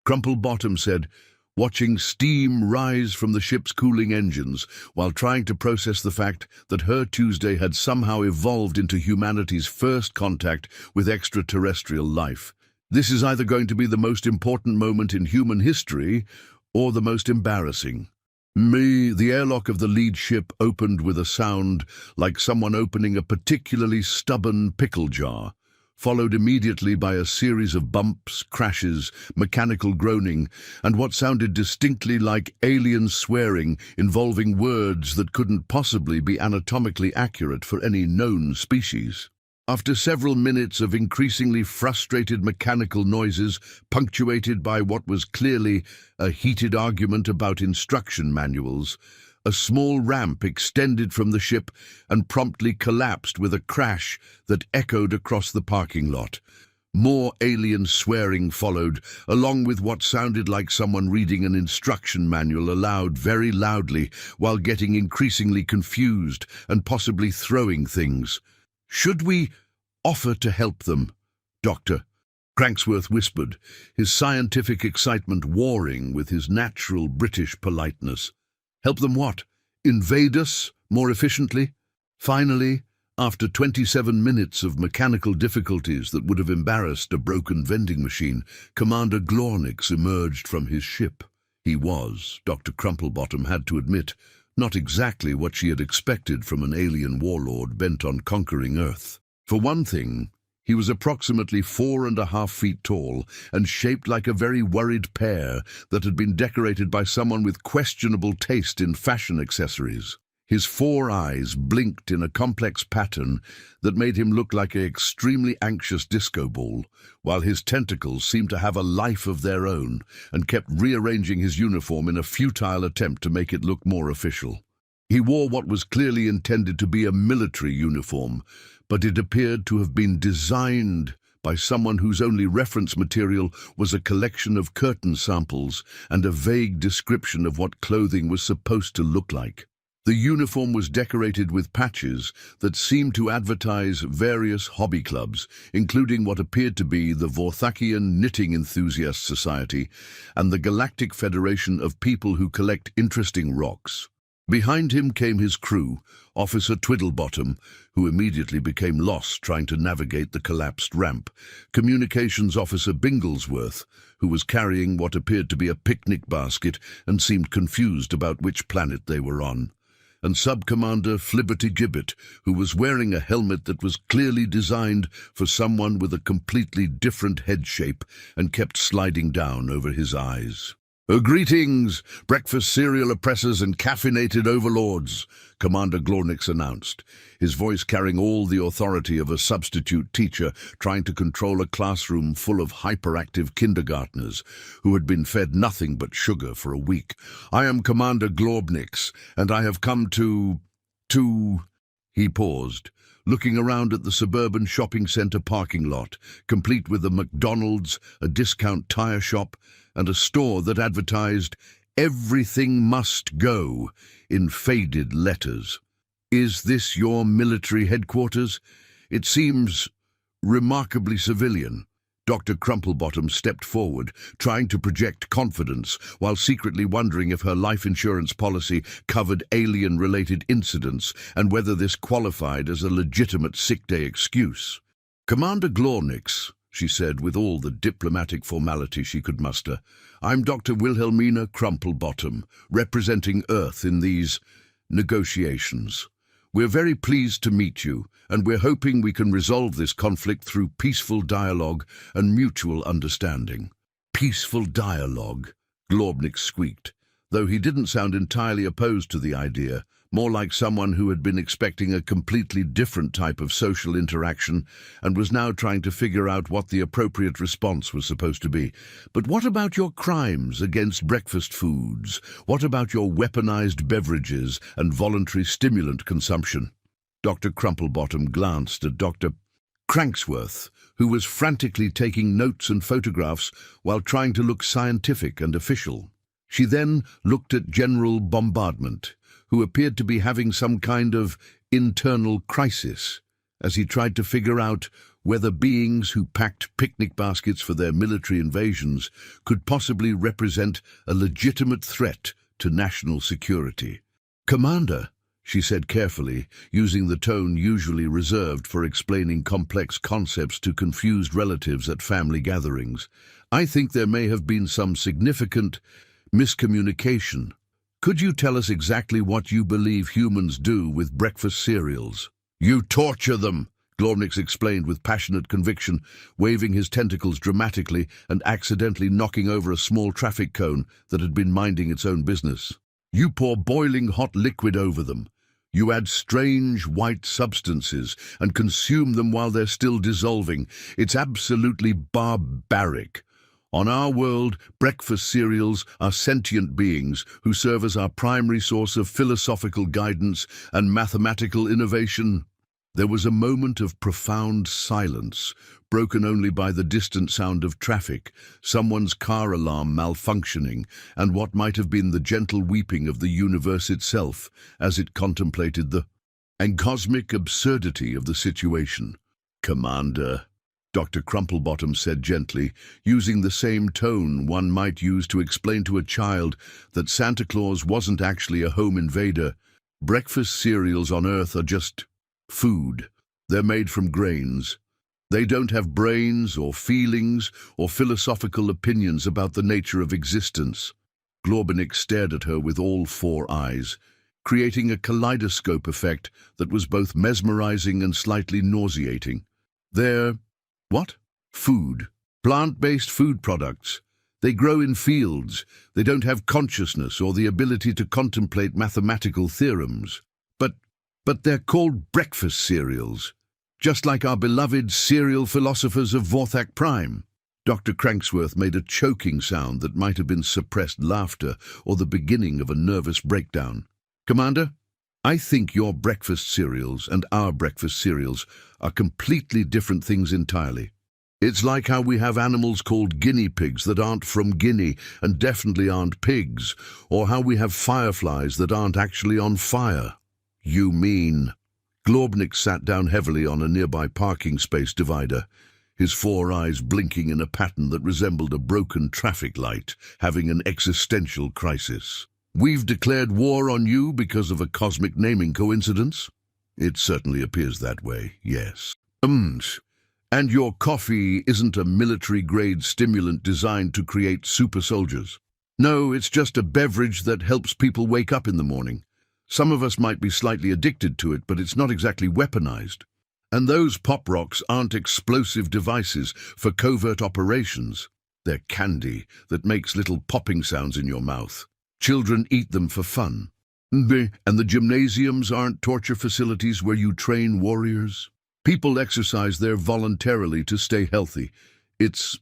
Crumplebottom said, watching steam rise from the ship's cooling engines while trying to process the fact that her Tuesday had somehow evolved into humanity's first contact with extraterrestrial life. "This is either going to be the most important moment in human history or the most embarrassing." The airlock of the lead ship opened with a sound like someone opening a particularly stubborn pickle jar, followed immediately by a series of bumps, crashes, mechanical groaning, and what sounded distinctly like alien swearing involving words that couldn't possibly be anatomically accurate for any known species. After several minutes of increasingly frustrated mechanical noises, punctuated by what was clearly a heated argument about instruction manuals, a small ramp extended from the ship and promptly collapsed with a crash that echoed across the parking lot. More alien swearing followed, along with what sounded like someone reading an instruction manual aloud very loudly while getting increasingly confused and possibly throwing things. "Should we offer to help them, Doctor?" Cranksworth whispered, his scientific excitement warring with his natural British politeness. "Help them what? Invade us more efficiently?" Finally, after 27 minutes of mechanical difficulties that would have embarrassed a broken vending machine, Commander Glornix emerged from his ship. He was, Dr. Crumplebottom had to admit, not exactly what she had expected from an alien warlord bent on conquering Earth. For one thing, he was approximately 4.5 feet tall and shaped like a very worried pear that had been decorated by someone with questionable taste in fashion accessories. His 4 eyes blinked in a complex pattern that made him look like an extremely anxious disco ball, while his tentacles seemed to have a life of their own and kept rearranging his uniform in a futile attempt to make it look more official. He wore what was clearly intended to be a military uniform, but it appeared to have been designed by someone whose only reference material was a collection of curtain samples and a vague description of what clothing was supposed to look like. The uniform was decorated with patches that seemed to advertise various hobby clubs, including what appeared to be the Vorthakian Knitting Enthusiast Society and the Galactic Federation of People Who Collect Interesting Rocks. Behind him came his crew, Officer Twiddlebottom, who immediately became lost trying to navigate the collapsed ramp, Communications Officer Binglesworth, who was carrying what appeared to be a picnic basket and seemed confused about which planet they were on, and Sub-Commander Flibberty-Gibbet, who was wearing a helmet that was clearly designed for someone with a completely different head shape and kept sliding down over his eyes. "Greetings, breakfast cereal oppressors and caffeinated overlords," Commander Glornix announced, his voice carrying all the authority of a substitute teacher trying to control a classroom full of hyperactive kindergartners who had been fed nothing but sugar for a week. "I am Commander Glornix, and I have come to..." He paused, looking around at the suburban shopping centre parking lot, complete with a McDonald's, a discount tyre shop, and a store that advertised, "Everything must go," in faded letters. "Is this your military headquarters? It seems remarkably civilian." Dr. Crumplebottom stepped forward, trying to project confidence, while secretly wondering if her life insurance policy covered alien-related incidents and whether this qualified as a legitimate sick-day excuse. "Commander Glornix," she said with all the diplomatic formality she could muster, "I'm Dr. Wilhelmina Crumplebottom, representing Earth in these negotiations. We're very pleased to meet you, and we're hoping we can resolve this conflict through peaceful dialogue and mutual understanding." "Peaceful dialogue," Glornix squeaked, though he didn't sound entirely opposed to the idea, more like someone who had been expecting a completely different type of social interaction and was now trying to figure out what the appropriate response was supposed to be. "But what about your crimes against breakfast foods? What about your weaponized beverages and voluntary stimulant consumption?" Dr. Crumplebottom glanced at Dr. Cranksworth, who was frantically taking notes and photographs while trying to look scientific and official. She then looked at General Bombardment, who appeared to be having some kind of internal crisis, as he tried to figure out whether beings who packed picnic baskets for their military invasions could possibly represent a legitimate threat to national security. "Commander," she said carefully, using the tone usually reserved for explaining complex concepts to confused relatives at family gatherings, "I think there may have been some significant miscommunication. Could you tell us exactly what you believe humans do with breakfast cereals?" "You torture them," Glornix explained with passionate conviction, waving his tentacles dramatically and accidentally knocking over a small traffic cone that had been minding its own business. "You pour boiling hot liquid over them. You add strange white substances and consume them while they're still dissolving. It's absolutely barbaric. On our world, breakfast cereals are sentient beings who serve as our primary source of philosophical guidance and mathematical innovation." There was a moment of profound silence, broken only by the distant sound of traffic, someone's car alarm malfunctioning, and what might have been the gentle weeping of the universe itself as it contemplated the cosmic absurdity of the situation. "Commander," Dr. Crumplebottom said gently, using the same tone one might use to explain to a child that Santa Claus wasn't actually a home invader, "breakfast cereals on Earth are just food. They're made from grains. They don't have brains or feelings or philosophical opinions about the nature of existence." Glornix stared at her with all four eyes, creating a kaleidoscope effect that was both mesmerizing and slightly nauseating. "They're what? Food. Plant-based food products. They grow in fields. They don't have consciousness or the ability to contemplate mathematical theorems. But they're called breakfast cereals, just like our beloved cereal philosophers of Vorthak Prime." Dr. Cranksworth made a choking sound that might have been suppressed laughter or the beginning of a nervous breakdown. "Commander, I think your breakfast cereals and our breakfast cereals are completely different things entirely. It's like how we have animals called guinea pigs that aren't from Guinea and definitely aren't pigs, or how we have fireflies that aren't actually on fire." "You mean—" Glornix sat down heavily on a nearby parking space divider, his four eyes blinking in a pattern that resembled a broken traffic light, having an existential crisis. "We've declared war on you because of a cosmic naming coincidence?" "It certainly appears that way, yes." "And your coffee isn't a military-grade stimulant designed to create super soldiers?" "No, it's just a beverage that helps people wake up in the morning. Some of us might be slightly addicted to it, but it's not exactly weaponized. And those pop rocks aren't explosive devices for covert operations. They're candy that makes little popping sounds in your mouth. Children eat them for fun. And the gymnasiums aren't torture facilities where you train warriors. People exercise there voluntarily to stay healthy. It's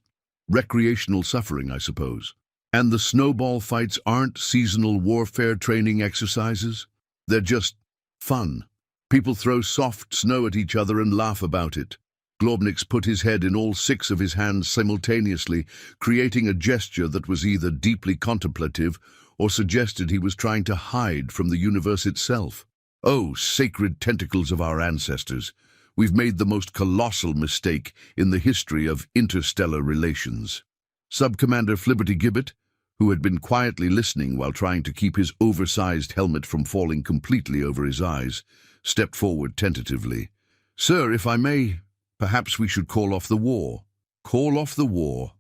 recreational suffering, I suppose. And the snowball fights aren't seasonal warfare training exercises. They're just fun." People throw soft snow at each other and laugh about it. Globnix put his head in all 6 of his hands simultaneously, creating a gesture that was either deeply contemplative or suggested he was trying to hide from the universe itself. Oh, sacred tentacles of our ancestors! We've made the most colossal mistake in the history of interstellar relations. Sub-Commander Flibberty-Gibbet, who had been quietly listening while trying to keep his oversized helmet from falling completely over his eyes, stepped forward tentatively. "Sir, if I may, perhaps we should call off the war." "Call off the war?"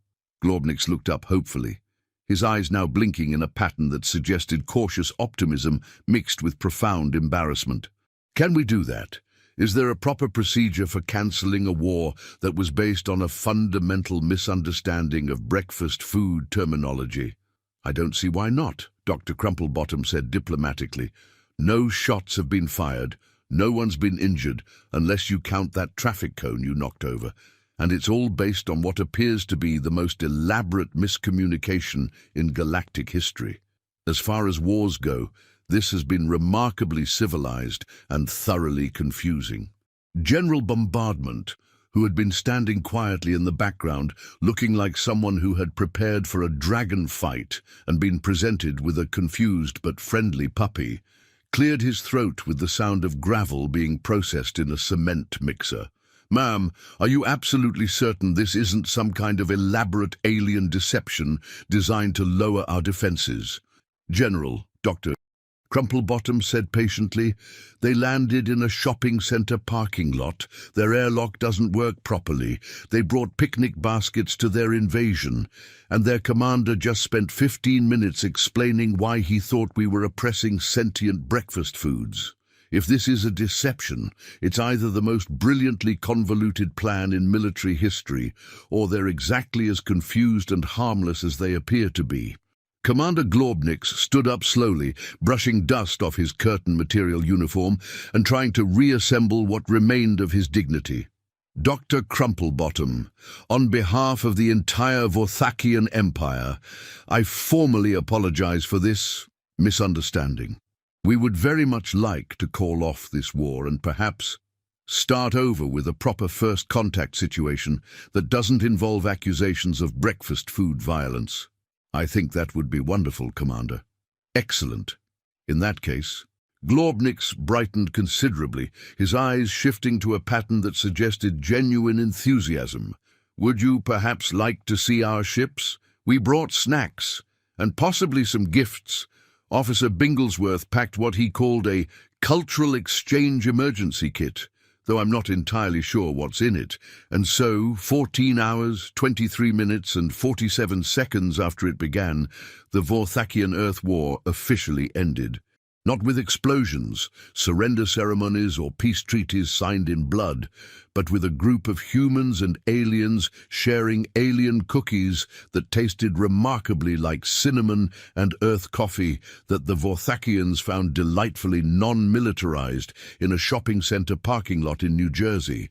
Globnix looked up hopefully, his eyes now blinking in a pattern that suggested cautious optimism mixed with profound embarrassment. "Can we do that? Is there a proper procedure for cancelling a war that was based on a fundamental misunderstanding of breakfast food terminology?" "I don't see why not," Dr. Crumplebottom said diplomatically. "No shots have been fired. No one's been injured, unless you count that traffic cone you knocked over, and it's all based on what appears to be the most elaborate miscommunication in galactic history. As far as wars go, this has been remarkably civilized and thoroughly confusing." General Bombardment, who had been standing quietly in the background, looking like someone who had prepared for a dragon fight and been presented with a confused but friendly puppy, cleared his throat with the sound of gravel being processed in a cement mixer. "Ma'am, are you absolutely certain this isn't some kind of elaborate alien deception designed to lower our defenses?" "General," Dr. Crumplebottom said patiently, "they landed in a shopping center parking lot. Their airlock doesn't work properly. They brought picnic baskets to their invasion, and their commander just spent 15 minutes explaining why he thought we were oppressing sentient breakfast foods. If this is a deception, it's either the most brilliantly convoluted plan in military history, or they're exactly as confused and harmless as they appear to be." Commander Globnix stood up slowly, brushing dust off his curtain material uniform and trying to reassemble what remained of his dignity. "Dr. Crumplebottom, on behalf of the entire Vorthakian Empire, I formally apologize for this misunderstanding. We would very much like to call off this war and perhaps start over with a proper first contact situation that doesn't involve accusations of breakfast food violence." "I think that would be wonderful, Commander." "Excellent. In that case..." Globnix brightened considerably, his eyes shifting to a pattern that suggested genuine enthusiasm. "Would you perhaps like to see our ships? We brought snacks, and possibly some gifts. Officer Binglesworth packed what he called a cultural exchange emergency kit, though I'm not entirely sure what's in it. And so, 14 hours, 23 minutes and 47 seconds after it began, the Vorthakian Earth War officially ended. Not with explosions, surrender ceremonies or peace treaties signed in blood, but with a group of humans and aliens sharing alien cookies that tasted remarkably like cinnamon and earth coffee that the Vorthakians found delightfully non-militarized in a shopping center parking lot in New Jersey.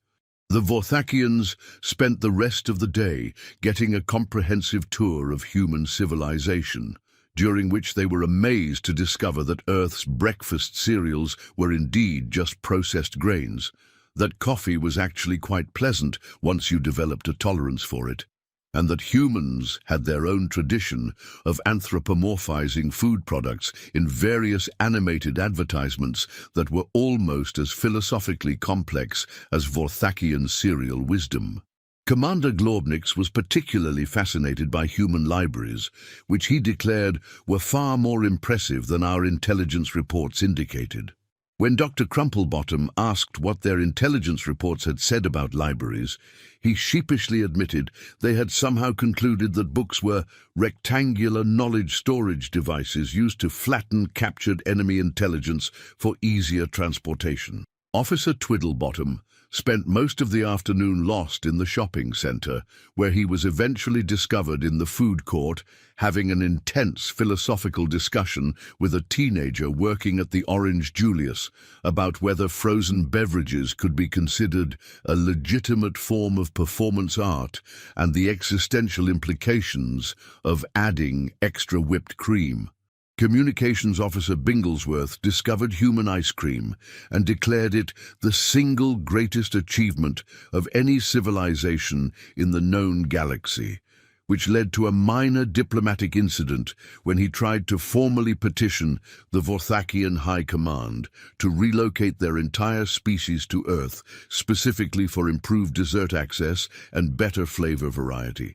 The Vorthakians spent the rest of the day getting a comprehensive tour of human civilization, during which they were amazed to discover that Earth's breakfast cereals were indeed just processed grains, that coffee was actually quite pleasant once you developed a tolerance for it, and that humans had their own tradition of anthropomorphizing food products in various animated advertisements that were almost as philosophically complex as Vorthakian cereal wisdom. Commander Globnix was particularly fascinated by human libraries, which he declared were far more impressive than our intelligence reports indicated. When Dr. Crumplebottom asked what their intelligence reports had said about libraries, he sheepishly admitted they had somehow concluded that books were rectangular knowledge storage devices used to flatten captured enemy intelligence for easier transportation. Officer Twiddlebottom spent most of the afternoon lost in the shopping center, where he was eventually discovered in the food court having an intense philosophical discussion with a teenager working at the Orange Julius about whether frozen beverages could be considered a legitimate form of performance art and the existential implications of adding extra whipped cream. Communications Officer Bigglesworth discovered human ice cream and declared it the single greatest achievement of any civilization in the known galaxy, which led to a minor diplomatic incident when he tried to formally petition the Vorthakian High Command to relocate their entire species to Earth, specifically for improved dessert access and better flavor variety.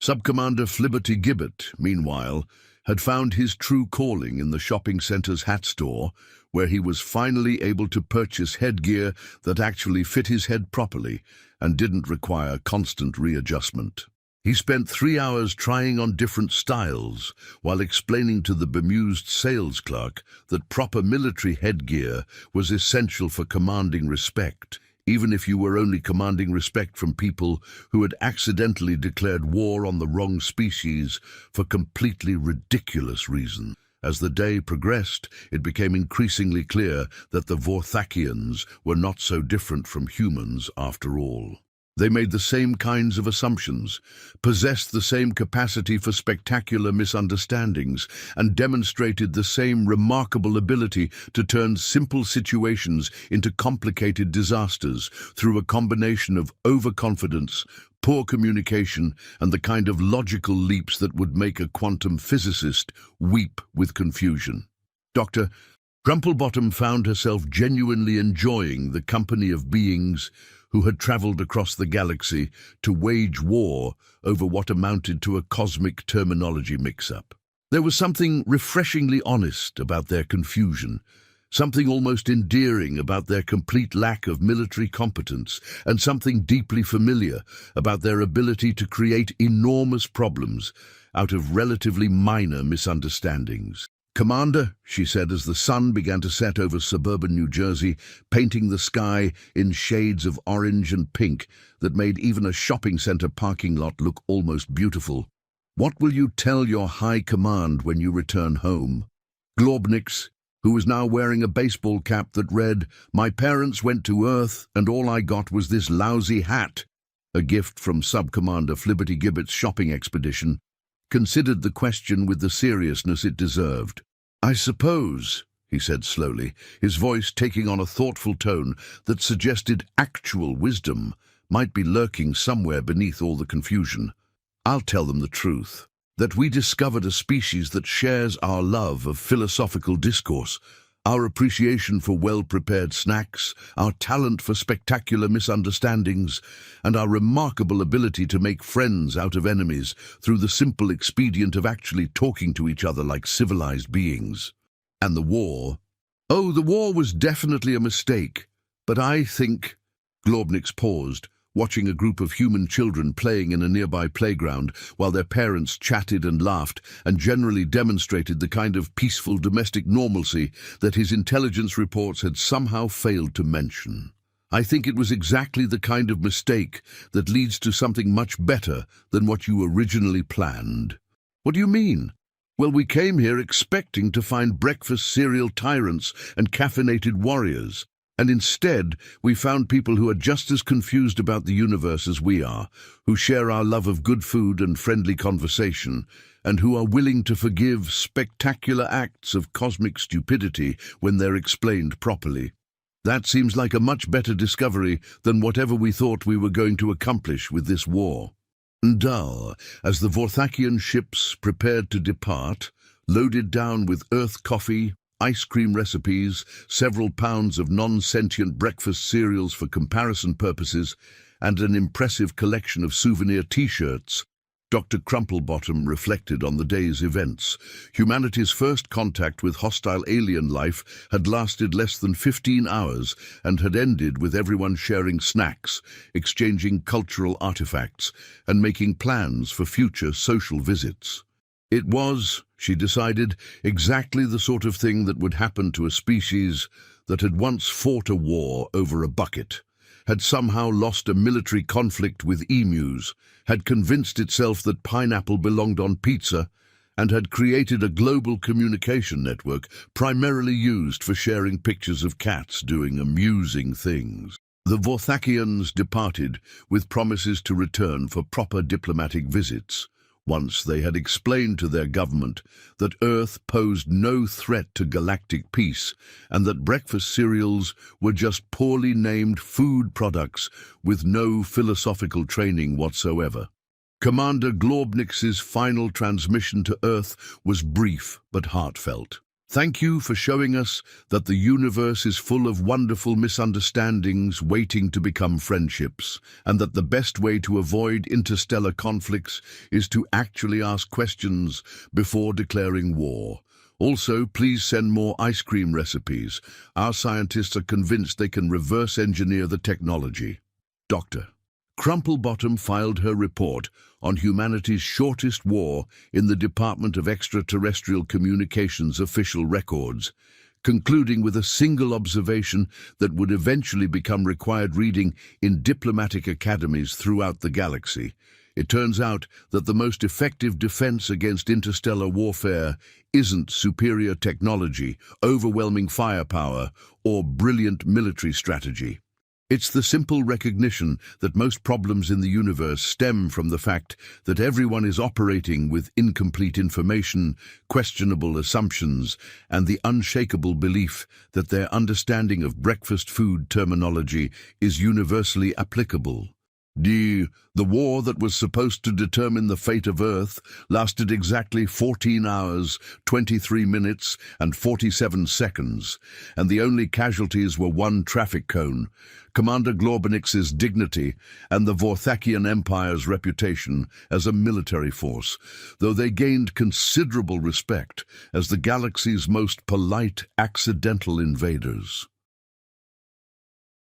Subcommander Flibberty Gibbet, meanwhile, had found his true calling in the shopping center's hat store, where he was finally able to purchase headgear that actually fit his head properly and didn't require constant readjustment. He spent 3 hours trying on different styles while explaining to the bemused sales clerk that proper military headgear was essential for commanding respect, even if you were only commanding respect from people who had accidentally declared war on the wrong species for completely ridiculous reasons. As the day progressed, it became increasingly clear that the Vorthakians were not so different from humans after all. They made the same kinds of assumptions, possessed the same capacity for spectacular misunderstandings, and demonstrated the same remarkable ability to turn simple situations into complicated disasters through a combination of overconfidence, poor communication, and the kind of logical leaps that would make a quantum physicist weep with confusion. Dr. Crumplebottom found herself genuinely enjoying the company of beings who had traveled across the galaxy to wage war over what amounted to a cosmic terminology mix-up. There was something refreshingly honest about their confusion, something almost endearing about their complete lack of military competence, and something deeply familiar about their ability to create enormous problems out of relatively minor misunderstandings. "Commander," she said as the sun began to set over suburban New Jersey, painting the sky in shades of orange and pink that made even a shopping center parking lot look almost beautiful. "What will you tell your high command when you return home?" Globnix, who was now wearing a baseball cap that read, "My parents went to Earth and all I got was this lousy hat," a gift from Subcommander Flibberty Gibbet's shopping expedition, considered the question with the seriousness it deserved. "I suppose," he said slowly, his voice taking on a thoughtful tone that suggested actual wisdom might be lurking somewhere beneath all the confusion, "I'll tell them the truth, that we discovered a species that shares our love of philosophical discourse, our appreciation for well-prepared snacks, our talent for spectacular misunderstandings, and our remarkable ability to make friends out of enemies through the simple expedient of actually talking to each other like civilized beings. And the war? Oh, the war was definitely a mistake, but I think—" Globnix paused, watching a group of human children playing in a nearby playground while their parents chatted and laughed and generally demonstrated the kind of peaceful domestic normalcy that his intelligence reports had somehow failed to mention. "I think it was exactly the kind of mistake that leads to something much better than what you originally planned." "What do you mean?" "Well, we came here expecting to find breakfast cereal tyrants and caffeinated warriors. And instead, we found people who are just as confused about the universe as we are, who share our love of good food and friendly conversation, and who are willing to forgive spectacular acts of cosmic stupidity when they're explained properly. That seems like a much better discovery than whatever we thought we were going to accomplish with this war." Dull, as the Vorthakian ships prepared to depart, loaded down with Earth coffee, ice cream recipes, several pounds of non-sentient breakfast cereals for comparison purposes, and an impressive collection of souvenir T-shirts, Dr. Crumplebottom reflected on the day's events. Humanity's first contact with hostile alien life had lasted less than 15 hours and had ended with everyone sharing snacks, exchanging cultural artifacts, and making plans for future social visits. It was, she decided, exactly the sort of thing that would happen to a species that had once fought a war over a bucket, had somehow lost a military conflict with emus, had convinced itself that pineapple belonged on pizza, and had created a global communication network primarily used for sharing pictures of cats doing amusing things. The Vorthakians departed with promises to return for proper diplomatic visits, Once they had explained to their government that Earth posed no threat to galactic peace and that breakfast cereals were just poorly named food products with no philosophical training whatsoever. Commander Globnix's final transmission to Earth was brief but heartfelt. Thank you for showing us that the universe is full of wonderful misunderstandings waiting to become friendships, and that the best way to avoid interstellar conflicts is to actually ask questions before declaring war. Also, please send more ice cream recipes. Our scientists are convinced they can reverse engineer the technology. Doctor. Crumplebottom filed her report on humanity's shortest war in the Department of Extraterrestrial Communications official records, concluding with a single observation that would eventually become required reading in diplomatic academies throughout the galaxy. It turns out that the most effective defense against interstellar warfare isn't superior technology, overwhelming firepower, or brilliant military strategy. It's the simple recognition that most problems in the universe stem from the fact that everyone is operating with incomplete information, questionable assumptions, and the unshakable belief that their understanding of breakfast food terminology is universally applicable. The war that was supposed to determine the fate of Earth lasted exactly 14 hours, 23 minutes, and 47 seconds, and the only casualties were one traffic cone, Commander Globnix's dignity, and the Vorthakian Empire's reputation as a military force, though they gained considerable respect as the galaxy's most polite accidental invaders.